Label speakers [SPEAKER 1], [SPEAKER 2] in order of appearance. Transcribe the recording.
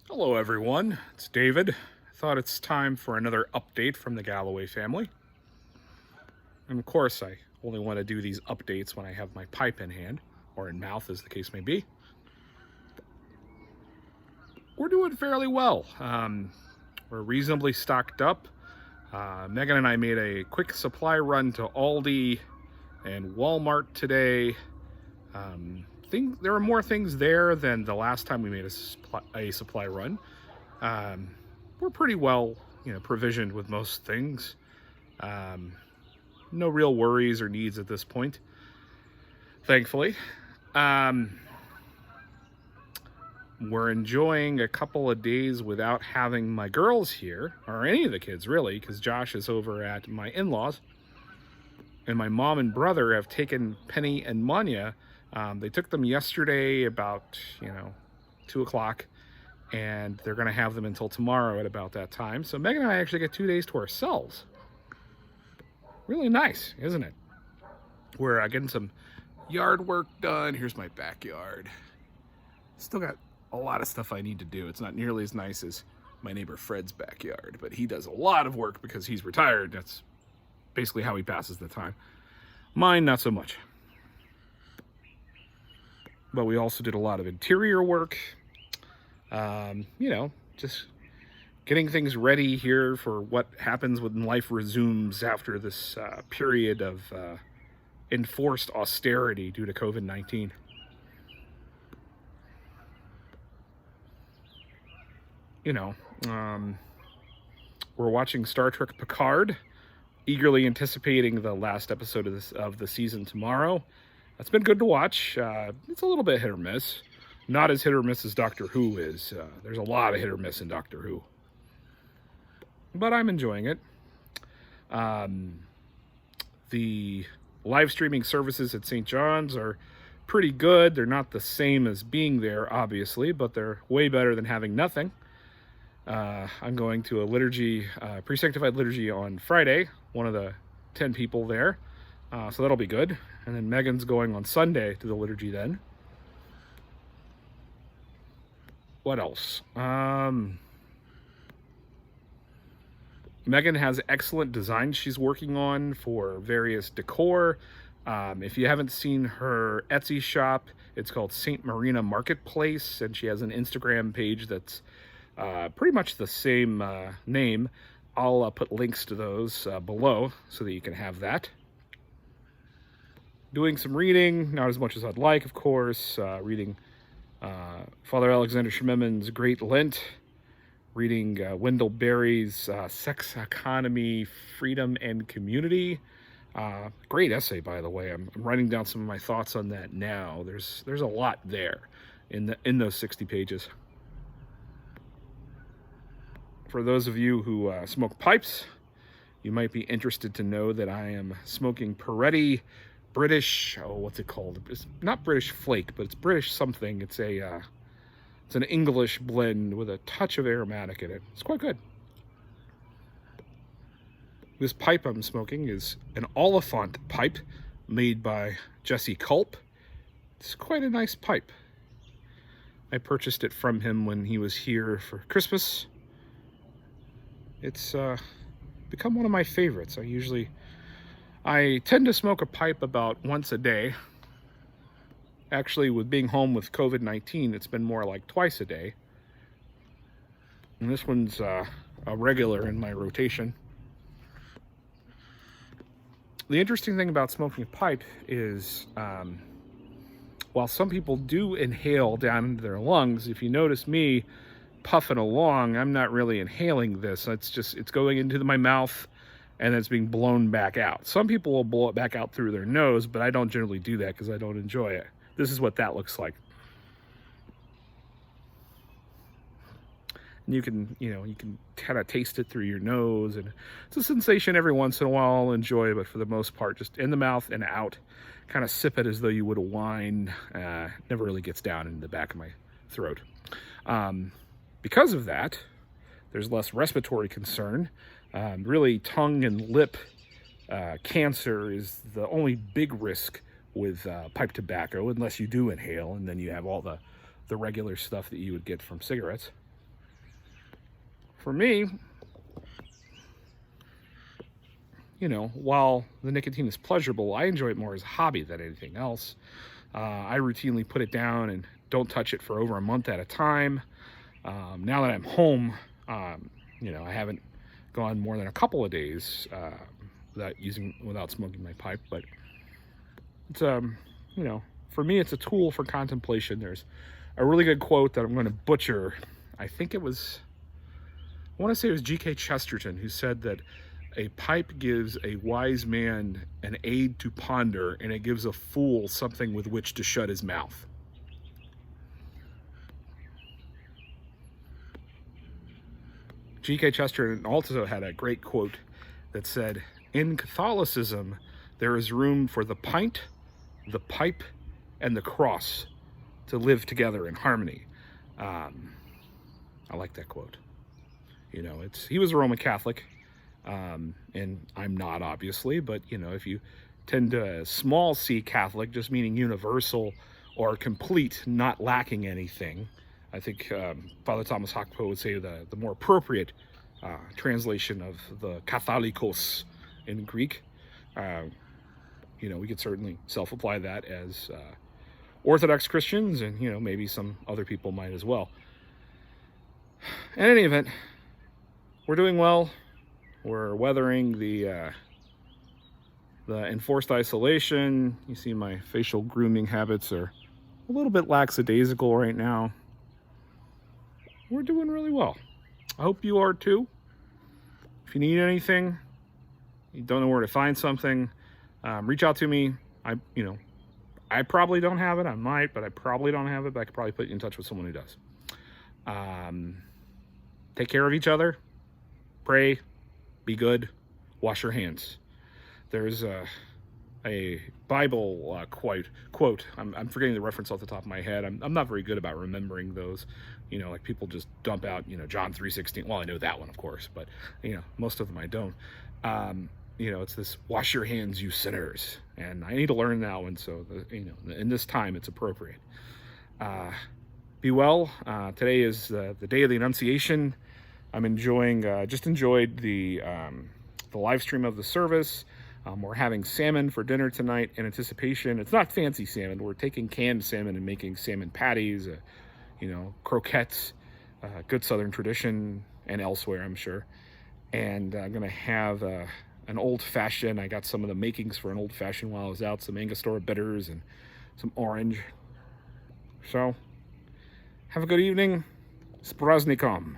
[SPEAKER 1] Hello, everyone. It's David. I thought it's time for another update from the Galloway family. And of course, I only want to do these updates when I have my pipe in hand, or in mouth, as the case may be. We're doing fairly well. We're reasonably stocked up. Megan and I made a quick supply run to Aldi and Walmart today. There are more things there than the last time we made a supply run. We're pretty well, provisioned with most things. No real worries or needs at this point, thankfully. We're enjoying a couple of days without having my girls here, or any of the kids really, because Josh is over at my in-laws. And my mom and brother have taken Penny and Manya. They took them yesterday about, 2 o'clock, and they're going to have them until tomorrow at about that time. So Megan and I actually get 2 days to ourselves. Really nice, isn't it? We're getting some yard work done. Here's my backyard. Still got a lot of stuff I need to do. It's not nearly as nice as my neighbor Fred's backyard, but he does a lot of work because he's retired. That's basically how he passes the time. Mine, not so much. But we also did a lot of interior work. Just getting things ready here for what happens when life resumes after this period of enforced austerity due to COVID-19. We're watching Star Trek Picard, eagerly anticipating the last episode of the season tomorrow. It's been good to watch. It's a little bit hit or miss. Not as hit or miss as Doctor Who is. There's a lot of hit or miss in Doctor Who. But I'm enjoying it. The live streaming services at St. John's are pretty good. They're not the same as being there, obviously, but they're way better than having nothing. I'm going to a liturgy, pre-sanctified liturgy on Friday, one of the 10 people there. So that'll be good. And then Megan's going on Sunday to the liturgy then. What else? Megan has excellent designs she's working on for various decor. If you haven't seen her Etsy shop, it's called St. Marina Marketplace, and she has an Instagram page that's pretty much the same name. I'll put links to those below so that you can have that. Doing some reading, not as much as I'd like, of course. Reading Father Alexander Schmeman's Great Lent. Reading Wendell Berry's Sex, Economy, Freedom, and Community. Great essay, by the way. I'm writing down some of my thoughts on that now. There's a lot there in those 60 pages. For those of you who smoke pipes, you might be interested to know that I am smoking Peretti British, what's it called? It's not British Flake, but it's British something. It's an English blend with a touch of aromatic in it. It's quite good. This pipe I'm smoking is an Oliphant pipe made by Jesse Culp. It's quite a nice pipe. I purchased it from him when he was here for Christmas. It's become one of my favorites. I tend to smoke a pipe about once a day. Actually, with being home with COVID-19, it's been more like twice a day. And this one's a regular in my rotation. The interesting thing about smoking a pipe is, while some people do inhale down into their lungs, if you notice me puffing along, I'm not really inhaling this. It's going into my mouth and it's being blown back out. Some people will blow it back out through their nose, but I don't generally do that because I don't enjoy it. This is what that looks like. And you can kind of taste it through your nose, and it's a sensation every once in a while I'll enjoy, but for the most part, just in the mouth and out. Kind of sip it as though you would a wine. Never really gets down in the back of my throat. Because of that, there's less respiratory concern. Really, tongue and lip cancer is the only big risk with pipe tobacco, unless you do inhale, and then you have all the regular stuff that you would get from cigarettes. for me, while the nicotine is pleasurable, I enjoy it more as a hobby than anything else. I routinely put it down and don't touch it for over a month at a time. Now that I'm home, I haven't gone more than a couple of days without smoking my pipe. But it's for me, it's a tool for contemplation. There's a really good quote that I'm going to butcher. I want to say it was G.K. Chesterton who said that a pipe gives a wise man an aid to ponder, and it gives a fool something with which to shut his mouth. G.K. Chesterton also had a great quote that said, "In Catholicism, there is room for the pint, the pipe, and the cross to live together in harmony." I like that quote. He was a Roman Catholic, and I'm not, obviously, but if you tend to small c Catholic, just meaning universal or complete, not lacking anything, I think Father Thomas Hockpo would say the more appropriate translation of the Katholikos in Greek. We could certainly self-apply that as Orthodox Christians, and maybe some other people might as well. In any event, we're doing well. We're weathering the enforced isolation. You see my facial grooming habits are a little bit lackadaisical right now. We're doing really well. I hope you are too. If you need anything, you don't know where to find something, reach out to me. I probably don't have it. I might, but I probably don't have it. But I could probably put you in touch with someone who does. Take care of each other. Pray. Be good. Wash your hands. There's a Bible quote. I'm forgetting the reference off the top of my head. I'm not very good about remembering those. Like people just dump out, John 3:16. Well, I know that one, of course, but most of them I don't. It's this: wash your hands, you sinners. And I need to learn that one. So in this time, it's appropriate. Be well. Today is the day of the Annunciation. I'm just enjoyed the live stream of the service. We're having salmon for dinner tonight in anticipation. It's not fancy salmon. We're taking canned salmon and making salmon patties, croquettes, good Southern tradition, and elsewhere, I'm sure. And I'm going to have an old-fashioned. I got some of the makings for an old-fashioned while I was out, some Angostura bitters and some orange. So, have a good evening. Spraznikom.